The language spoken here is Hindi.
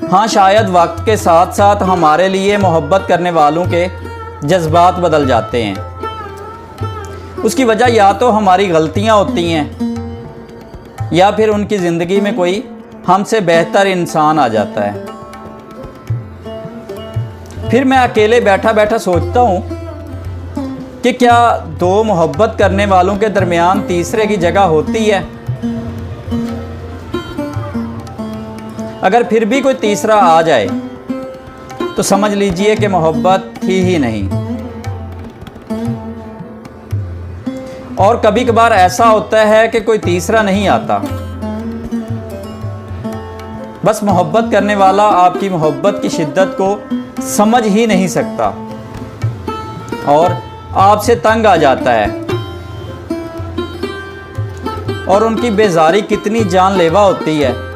हाँ, शायद वक्त के साथ साथ हमारे लिए मोहब्बत करने वालों के जज्बात बदल जाते हैं। उसकी वजह या तो हमारी गलतियाँ होती हैं या फिर उनकी ज़िंदगी में कोई हमसे बेहतर इंसान आ जाता है। फिर मैं अकेले बैठा बैठा सोचता हूँ कि क्या दो मोहब्बत करने वालों के दरमियान तीसरे की जगह होती है? अगर फिर भी कोई तीसरा आ जाए तो समझ लीजिए कि मोहब्बत थी ही नहीं। और कभी कभार ऐसा होता है कि कोई तीसरा नहीं आता, बस मोहब्बत करने वाला आपकी मोहब्बत की शिद्दत को समझ ही नहीं सकता और आपसे तंग आ जाता है। और उनकी बेजारी कितनी जानलेवा होती है